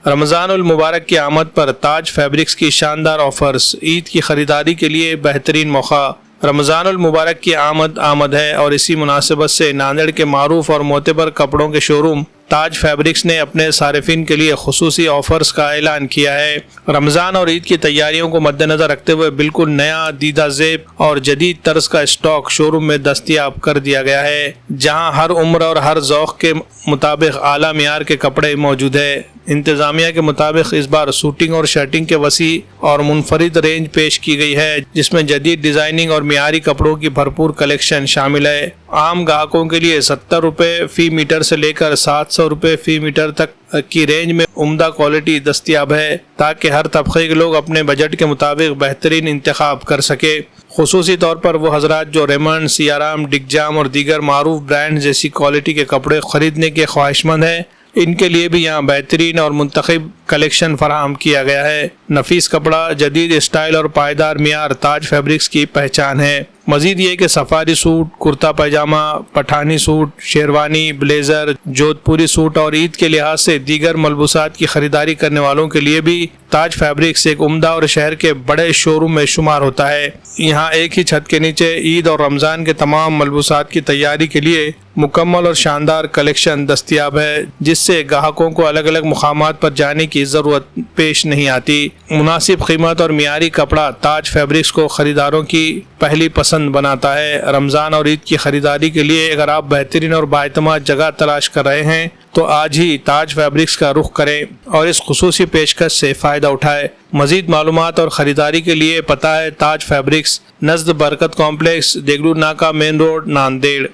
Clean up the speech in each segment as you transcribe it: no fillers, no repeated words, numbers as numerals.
रमज़ानुल मुबारक की आमद पर ताज फैब्रिक्स की शानदार ऑफर्स। ईद की खरीदारी के लिए बेहतरीन मौका। रमज़ानुल मुबारक की आमद है और इसी मुनासिबत से नांदेड़ के मारूफ और मोतबर कपड़ों के शोरूम ताज फैब्रिक्स ने अपने सारिफिन के लिए खुसूसी ऑफर्स का ऐलान किया है। रमज़ान और ईद की तैयारियों को मद्देनज़र रखते हुए बिल्कुल नया दीदा ज़ेब और जदीद तर्ज का स्टॉक शोरूम में दस्तयाब कर दिया गया है, जहां हर उम्र और हर ज़ौक़ के मुताबिक आला मियार के कपड़े मौजूद है। इंतज़ामिया के मुताबिक इस बार सूटिंग और शर्टिंग के वसी और मुनफरिद रेंज पेश की गई है, जिसमें जदीद डिज़ाइनिंग और मियारी कपड़ों की भरपूर कलेक्शन शामिल है। आम ग्राहकों के लिए 70 रुपये फ़ी मीटर से लेकर 700 रुपये फ़ी मीटर तक की रेंज में उम्दा क्वालिटी दस्तयाब है, ताकि हर तबके के लोग अपने बजट के मुताबिक बेहतरीन इंतखाब कर सके। खुसूसी तौर पर वो हजरात जो रेमंड, सियाराम, डिगजाम और दीगर मारूफ ब्रांड जैसी क्वालिटी के कपड़े खरीदने के ख्वाहिशमंद हैं, इनके लिए भी यहाँ बेहतरीन और मुंतखब कलेक्शन फराहम किया गया है। नफीस कपड़ा, जदीद स्टाइल और पायदार मियार ताज फैब्रिक्स की पहचान है। मजीद ये कि सफारी सूट, कुर्ता पैजामा, पठानी सूट, शेरवानी, ब्लेजर, जोधपुरी सूट और ईद के लिहाज से दीगर मलबूसात की खरीदारी करने वालों के लिए भी ताज फैब्रिक्स एक उम्दा और शहर के बड़े शोरूम में शुमार होता है। यहाँ एक ही छत के नीचे ईद और रमज़ान के तमाम मलबूसात की तैयारी के लिए मुकम्मल और शानदार कलेक्शन दस्तयाब है, जिससे ग्राहकों को अलग अलग मुकामात पर जाने की ज़रूरत पेश नहीं आती। मुनासिब कीमत और मियारी कपड़ा ताज फैब्रिक्स को खरीदारों की पहली पसंद बनाता है। रमज़ान और ईद की खरीदारी के लिए अगर आप बेहतरीन और बाएतमाद जगह तलाश कर रहे हैं तो आज ही ताज फैब्रिक्स का रुख करें और इस खुसूसी पेशकश से फ़ायदा उठाएं। मज़ीद मालूमात और ख़रीदारी के लिए पता है ताज फैब्रिक्स, नज़द बरकत कॉम्प्लेक्स, देगलू नाका, मेन रोड, नांदेड़।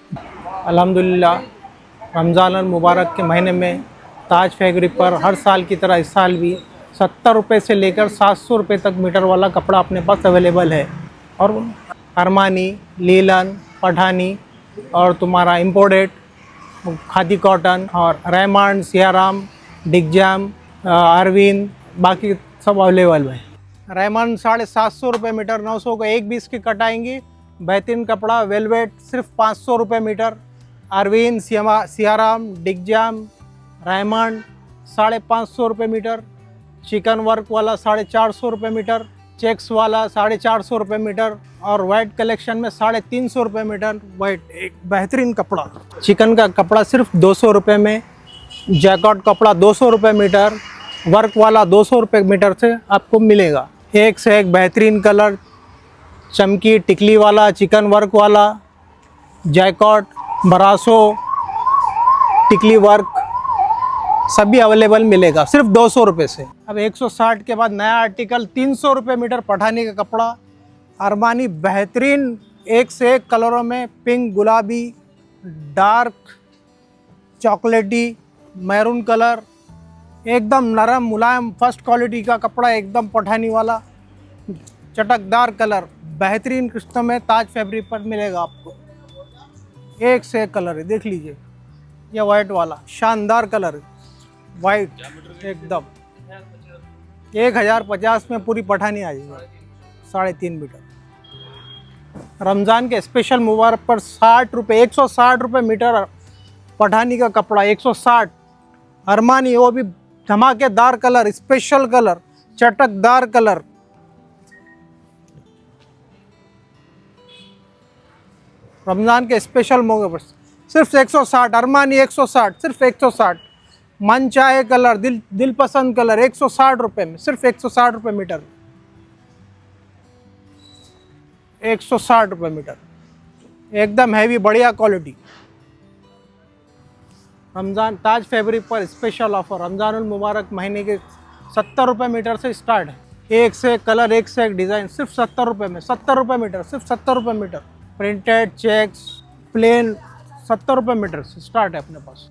अल्हम्दुलिल्लाह, रमज़ान मुबारक के महीने में ताज फैब्रिक पर हर साल की तरह इस साल भी 70 रुपये से लेकर 700 रुपये तक मीटर वाला कपड़ा अपने पास अवेलेबल है। और अरमानी, लीलन, पठानी और तुम्हारा इम्पोर्टेड खादी कॉटन और रेमंड, सियाराम, डिगजाम, अरविंद, बाकी सब अवेलेबल है। रेमंड 750 रुपये मीटर, 900 को 120 की कट आएंगी। बेहतरीन कपड़ा वेलवेट सिर्फ 500 रुपये मीटर। अरविंद, सियाराम, डिगजाम, रेमंड 550 रुपये मीटर। चिकन वर्क वाला 450 रुपये मीटर। चेक्स वाला 450 रुपये मीटर। और वाइट कलेक्शन में 350 रुपये मीटर वाइट, एक बेहतरीन कपड़ा। चिकन का कपड़ा सिर्फ 200 रुपये में। जैकेट कपड़ा 200 रुपये मीटर। वर्क वाला 200 रुपये मीटर से आपको मिलेगा। एक से एक बेहतरीन कलर, चमकी टिकली वाला, चिकन वर्क वाला, जैकेट, ब्रासो, टिकली वर्क सभी अवेलेबल मिलेगा सिर्फ 200 रुपये से। अब 160 के बाद नया आर्टिकल 300 रुपये मीटर पठानी का कपड़ा। अरमानी बेहतरीन एक से एक कलरों में, पिंक, गुलाबी, डार्क, चॉकलेटी, मैरून कलर, एकदम नरम मुलायम फर्स्ट क्वालिटी का कपड़ा, एकदम पठानी वाला चटकदार कलर बेहतरीन किस्तों में ताज फैब्रिक पर मिलेगा आपको। एक से एक कलर है, देख लीजिए। ये वाइट वाला शानदार कलर है, वाइट एकदम 1050 में पूरी पठानी आ जाएगी, 3.5 मीटर। रमज़ान के स्पेशल मुबारक पर 60 रुपये, 160 रुपये मीटर पठानी का कपड़ा, 160। अरमानी, वो भी धमाकेदार कलर, स्पेशल कलर, चटकदार कलर। रमज़ान के स्पेशल मौके पर सिर्फ 160। अरमानी 160, सिर्फ 160। मन चाहे कलर, दिल पसंद कलर, 160 रुपये में, सिर्फ 160 रुपये मीटर। 160 रुपये मीटर, एकदम हैवी बढ़िया क्वालिटी। रमज़ान ताज फैब्रिक पर स्पेशल ऑफर। रमज़ानुल मुबारक महीने के 70 रुपये मीटर से स्टार्ट है। एक से एक कलर, एक से एक डिज़ाइन, सिर्फ 70 रुपये में। 70 रुपये मीटर, सिर्फ 70 रुपये मीटर। प्रिंटेड, चेक्स, प्लेन 70 रुपये मीटर से स्टार्ट है अपने पास।